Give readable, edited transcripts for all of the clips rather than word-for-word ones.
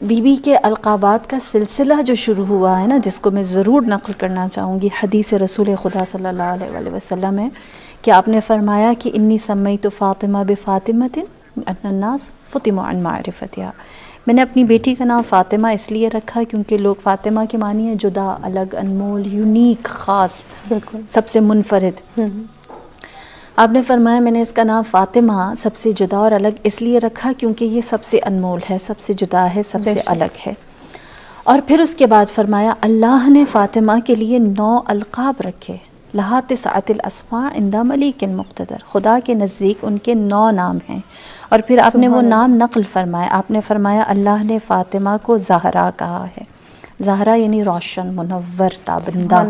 Be be کے القابات کا سلسلہ جو شروع ہوا ہے نا، جس کو میں ضرور نقل کرنا چاہوں گی، حدیث رسول خدا صلی اللہ علیہ وآلہ وسلم ہے کہ آپ نے فرمایا کہ انی سمیت فاطمہ بفاطمۃ ان الناس فطموا عن معرفتها، میں نے اپنی بیٹی کا نام فاطمہ اس لیے رکھا کیونکہ لوگ فاطمہ کے معنی ہے جدا، الگ، انمول، یونیک، خاص، بالکل سب سے منفرد۔ آپ نے فرمایا میں نے اس کا نام فاطمہ سب سے جدا اور الگ اس لیے رکھا کیونکہ یہ سب سے انمول ہے، سب سے جدا ہے، سب سے الگ ہے۔ اور پھر اس کے بعد فرمایا اللہ نے فاطمہ کے لیے 9 القاب رکھے، لہا تسعۃ الاسماء عند ملیک مقتدر، خدا کے نزدیک ان کے 9 نام ہیں۔ اور پھر آپ نے وہ نام نقل فرمایا، آپ نے فرمایا اللہ نے فاطمہ کو زہرا کہا ہے، زہرا یعنی روشن، منور، تابندہ۔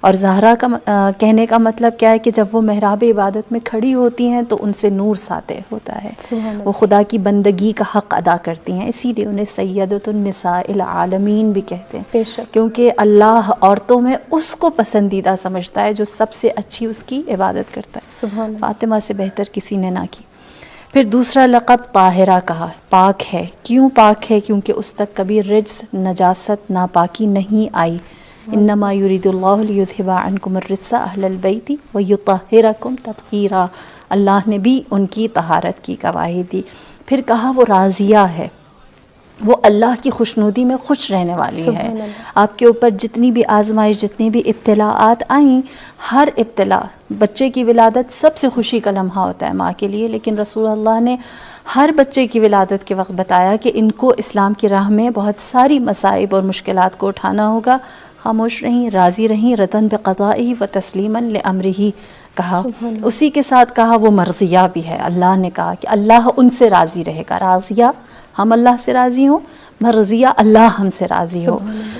اور زہرا کا کہنے کا مطلب کیا ہے کہ جب وہ محراب عبادت میں کھڑی ہوتی ہیں تو ان سے نور ساطع ہوتا ہے، وہ خدا کی بندگی کا حق ادا کرتی ہیں، اسی لیے انہیں سیدۃ النساء العالمین بھی کہتے ہیں، کیونکہ اللہ عورتوں میں اس کو پسندیدہ سمجھتا ہے جو سب سے اچھی اس کی عبادت کرتا ہے، فاطمہ سے بہتر کسی نے نہ کی۔ پھر دوسرا لقب طاہرہ کہا، پاک ہے۔ کیوں پاک ہے؟ کیونکہ اس تک کبھی رجس، نجاست، ناپاکی نہیں آئی۔ انما یرید اللہ لیذھب عنکم الرجس اہل البیت ویطہرکم تطہیرا، اللہ نے بھی ان کی طہارت کی گواہی دی۔ پھر کہا وہ راضیہ ہے، وہ اللہ کی خوشنودی میں خوش رہنے والی ہے۔ آپ کے اوپر جتنی بھی آزمائش، جتنی بھی ابتلاءات آئیں، ہر ابتلاء، بچے کی ولادت سب سے خوشی کا لمحہ ہوتا ہے ماں کے لیے، لیکن رسول اللہ نے ہر بچے کی ولادت کے وقت بتایا کہ ان کو اسلام کی راہ میں بہت ساری مصائب اور مشکلات کو اٹھانا ہوگا، خاموش رہیں، راضی رہیں، رضاً بقضائہ و تسلیماً لامرہ کہا۔ اسی کے ساتھ کہا وہ مرضیہ بھی ہے، اللہ نے کہا کہ اللہ ان سے راضی رہے گا، راضیہ ہم اللہ سے راضی ہوں، مرضیہ اللہ ہم سے راضی ہو۔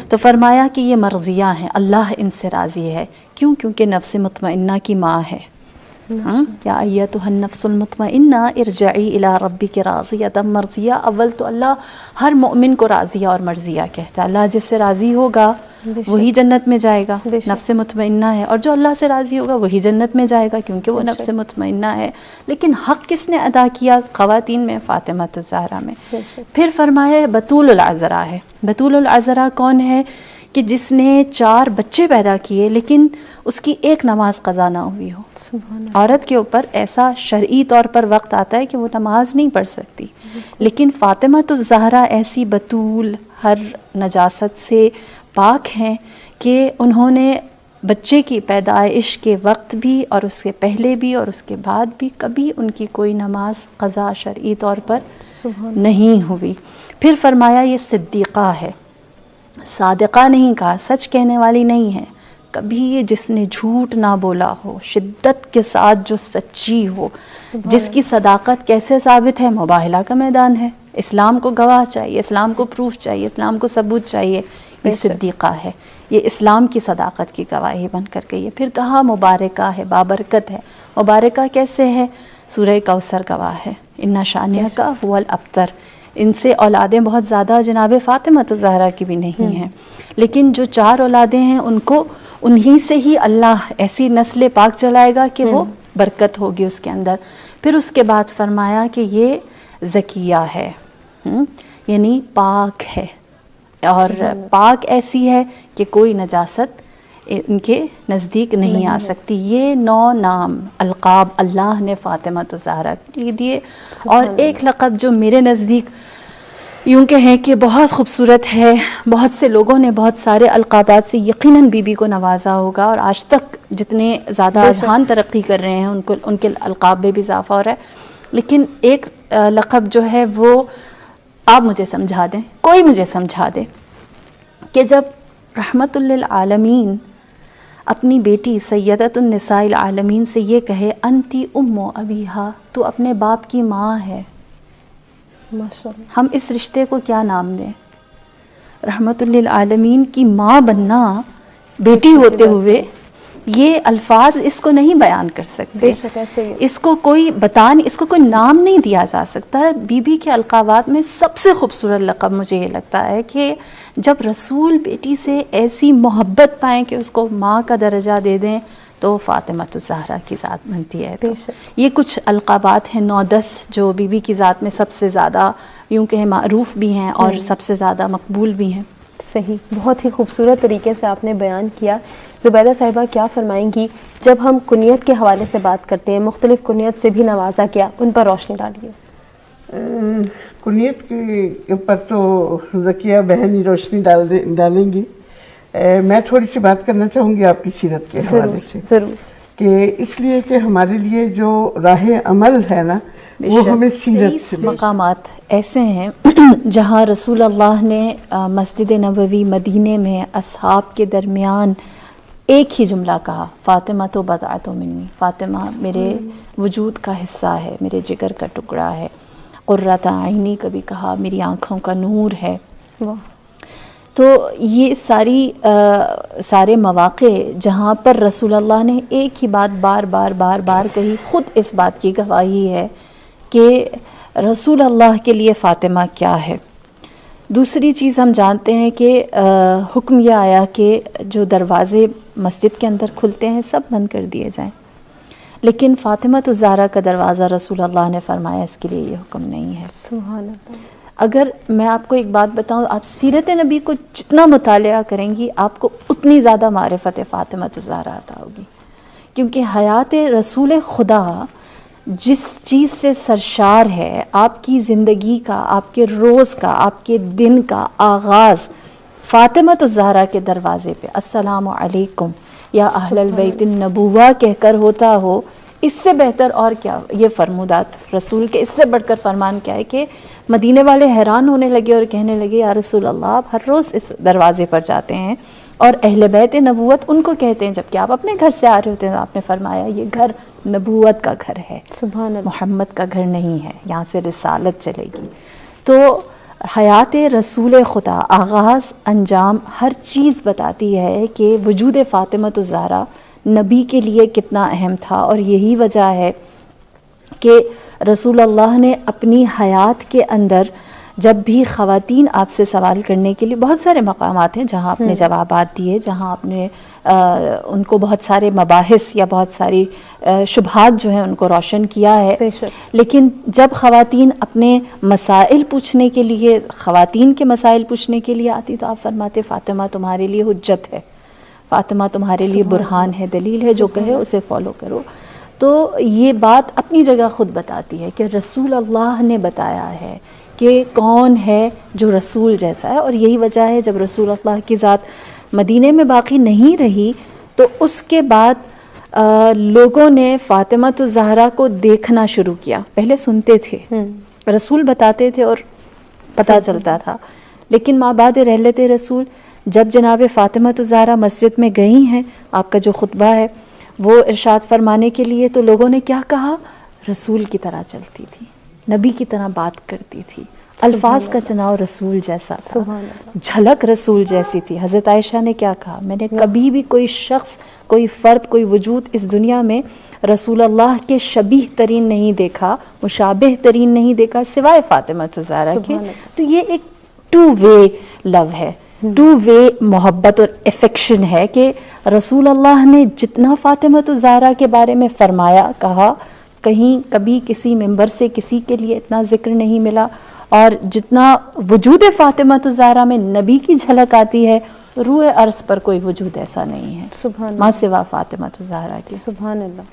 تو فرمایا کہ یہ مرضیہ ہیں، اللہ ان سے راضی ہے۔ کیوں؟ کیونکہ نفس مطمئنہ کی ماں ہے۔ یا ایتھا النفس المطمئنہ ارجعی الی ربک راضیۃ مرضیہ، اول تو اللہ ہر مومن کو راضیہ اور مرضیہ کہتا ہے، اللہ جس سے راضی ہوگا وہی جنت میں جائے گا، نفس مطمئنہ ہے، اور جو اللہ سے راضی ہوگا وہی جنت میں جائے گا کیونکہ وہ نفس مطمئنہ ہے۔ لیکن حق کس نے ادا کیا خواتین میں؟ فاطمہ الزہرا میں۔ پھر فرمایا بتول العذراء ہے۔ بتول العذراء کون ہے؟ کہ جس نے 4 بچے پیدا کیے لیکن اس کی ایک نماز قضا نہ ہوئی ہو۔ عورت کے اوپر ایسا شرعی طور پر وقت آتا ہے کہ وہ نماز نہیں پڑھ سکتی، لیکن فاطمہ الزہرا ایسی بتول، ہر نجاست سے پاک ہیں کہ انہوں نے بچے کی پیدائش کے وقت بھی اور اس سے پہلے بھی اور اس کے بعد بھی کبھی ان کی کوئی نماز قضا شرعی طور پر نہیں ہوئی۔ پھر فرمایا یہ صدیقہ ہے، صادقہ نہیں کہا، سچ کہنے والی نہیں ہے، کبھی یہ جس نے جھوٹ نہ بولا ہو، شدت کے ساتھ جو سچی ہو، جس کی صداقت کیسے ثابت ہے؟ مباہلہ کا میدان ہے، اسلام کو گواہ چاہیے، اسلام کو پروف چاہیے، اسلام کو ثبوت چاہیے، یہ صدیقہ ہے، یہ اسلام کی صداقت کی گواہی بن کر گئی ہے۔ پھر کہا مبارکہ ہے، بابرکت ہے۔ مبارکہ کیسے ہے؟ سورہ کوثر گواہ ہے، ان شانئک هو الابتر۔ ان سے اولادیں بہت زیادہ جناب فاطمہ الزہرا کی بھی نہیں ہیں، لیکن جو 4 اولادیں ہیں ان کو انہی سے ہی اللہ ایسی نسل پاک چلائے گا کہ وہ برکت ہوگی اس کے اندر۔ پھر اس کے بعد فرمایا کہ یہ زکیہ ہے، یعنی پاک ہے، اور پاک ایسی ہے کہ کوئی نجاست ان کے نزدیک نہیں آ سکتی۔ یہ 9 نام القاب اللہ نے فاطمہ الزہرا کے لیے دیے۔ اور ایک لقب جو میرے نزدیک یوں کہیں کہ بہت خوبصورت ہے، بہت سے لوگوں نے بہت سارے القابات سے یقیناً بی بی کو نوازا ہوگا، اور آج تک جتنے زیادہ اذہان ترقی کر رہے ہیں ان کے القاب میں بھی اضافہ ہو رہا ہے، لیکن ایک لقب جو ہے وہ آپ مجھے سمجھا دیں، کوئی مجھے سمجھا دے کہ جب رحمت للعالمین اپنی بیٹی سیدۃ النساء العالمین سے یہ کہے انتی ام ابیہا، تو اپنے باپ کی ماں ہے، ہم اس رشتے کو کیا نام دیں؟ رحمت للعالمین کی ماں بننا بیٹی ہوتے ہوئے، یہ الفاظ اس کو نہیں بیان کر سکتے، اس کو کوئی اس کو کوئی نام نہیں دیا جا سکتا۔ بی بی کے القابات میں سب سے خوبصورت لقب مجھے یہ لگتا ہے کہ جب رسول بیٹی سے ایسی محبت پائیں کہ اس کو ماں کا درجہ دے دیں، تو فاطمہ الزہرا کی ذات بنتی ہے. تو یہ کچھ القابات ہیں 9-10 جو بی بی کی ذات میں سب سے زیادہ یوں کہ معروف بھی ہیں اور سب سے زیادہ مقبول بھی ہیں. صحیح، بہت ہی خوبصورت طریقے سے آپ نے بیان کیا. زبیدہ صاحبہ کیا فرمائیں گی جب ہم کنیت کے حوالے سے بات کرتے ہیں، مختلف کنیت سے بھی نوازا کیا، ان پر روشنی ڈالیے. کنیت کے اوپر تو ذکیہ بہن ہی روشنی ڈالیں گی. میں تھوڑی سی بات کرنا چاہوں گی آپ کی سیرت کے حوالے سے. ضرور. کہ اس لیے کہ ہمارے لیے جو راہ عمل ہے نا وہ ہمیں سیرت سے مقامات ایسے ہیں جہاں رسول اللہ نے مسجد نبوی مدینے میں اصحاب کے درمیان ایک ہی جملہ کہا، فاطمہ تو بضعۃ منی، فاطمہ میرے وجود کا حصہ ہے، میرے جگر کا ٹکڑا ہے. قرۃ عینی کبھی کہا، میری آنکھوں کا نور ہے. تو یہ سارے مواقع جہاں پر رسول اللہ نے ایک ہی بات بار بار کہی، خود اس بات کی گواہی ہے کہ رسول اللہ کے لیے فاطمہ کیا ہے. دوسری چیز ہم جانتے ہیں کہ حکم یہ آیا کہ جو دروازے مسجد کے اندر کھلتے ہیں سب بند کر دیے جائیں، لیکن فاطمہ الزہرا کا دروازہ رسول اللہ نے فرمایا اس کے لیے یہ حکم نہیں ہے. سبحان اللہ. اگر میں آپ کو ایک بات بتاؤں، آپ سیرت نبی کو جتنا مطالعہ کریں گی آپ کو اتنی زیادہ معرفت فاطمہ الزہرا عطا ہوگی، کیونکہ حیات رسول خدا جس چیز سے سرشار ہے، آپ کی زندگی کا، آپ کے روز کا، آپ کے دن کا آغاز فاطمہ الزہرا کے دروازے پہ السلام علیکم یا اہل البیت النبوہ کہہ کر ہوتا ہو، اس سے بہتر اور کیا یہ فرمودات رسول کے، اس سے بڑھ کر فرمان کیا ہے کہ مدینے والے حیران ہونے لگے اور کہنے لگے یا رسول اللہ آپ ہر روز اس دروازے پر جاتے ہیں اور اہل بیت نبوت ان کو کہتے ہیں، جبکہ آپ اپنے گھر سے آ رہے ہوتے ہیں. آپ نے فرمایا یہ گھر نبوت کا گھر ہے، سبحان اللہ. محمد کا گھر نہیں ہے، یہاں سے رسالت چلے گی. تو حیات رسول خدا، آغاز، انجام، ہر چیز بتاتی ہے کہ وجود فاطمہ الزہرا نبی کے لیے کتنا اہم تھا. اور یہی وجہ ہے کہ رسول اللہ نے اپنی حیات کے اندر جب بھی خواتین آپ سے سوال کرنے کے لیے، بہت سارے مقامات ہیں جہاں آپ نے جوابات دیے، جہاں آپ نے ان کو بہت سارے مباحث یا بہت ساری شبہات جو ہیں ان کو روشن کیا ہے. لیکن جب خواتین اپنے مسائل پوچھنے کے لیے، خواتین کے مسائل پوچھنے کے لیے آتی تو آپ فرماتے فاطمہ تمہارے لیے حجت ہے، فاطمہ تمہارے لیے برہان ہے، دلیل ہے، جو کہے اسے فالو کرو. تو یہ بات اپنی جگہ خود بتاتی ہے کہ رسول اللہ نے بتایا ہے کہ کون ہے جو رسول جیسا ہے. اور یہی وجہ ہے جب رسول اللہ کی ذات مدینے میں باقی نہیں رہی تو اس کے بعد لوگوں نے فاطمہ الزہرا کو دیکھنا شروع کیا. پہلے سنتے تھے، رسول بتاتے تھے اور پتہ چلتا تھا، لیکن ماں بعد رحلت رسول جب جناب فاطمہ الزہرا مسجد میں گئی ہیں، آپ کا جو خطبہ ہے وہ ارشاد فرمانے کے لیے، تو لوگوں نے کیا کہا؟ رسول کی طرح چلتی تھی، نبی کی طرح بات کرتی تھی، الفاظ کا چناؤ رسول جیسا تھا، جھلک رسول جیسی تھی. حضرت عائشہ نے کیا کہا؟ میں نے کبھی بھی کوئی شخص، کوئی فرد، کوئی وجود اس دنیا میں رسول اللہ کے شبیہ ترین نہیں دیکھا، مشابہ ترین نہیں دیکھا سوائے فاطمہ الزہرا کے. تو یہ ایک ٹو وے لو ہے، ٹو وے محبت اور افیکشن ہے کہ رسول اللہ نے جتنا فاطمہ الزہرا کے بارے میں فرمایا، کہا، کہیں کبھی کسی ممبر سے کسی کے لیے اتنا ذکر نہیں ملا. اور جتنا وجود فاطمہ الزہرا میں نبی کی جھلک آتی ہے، روح ارض پر کوئی وجود ایسا نہیں ہے ماں سوا فاطمہ الزہرا کی. سبحان اللہ.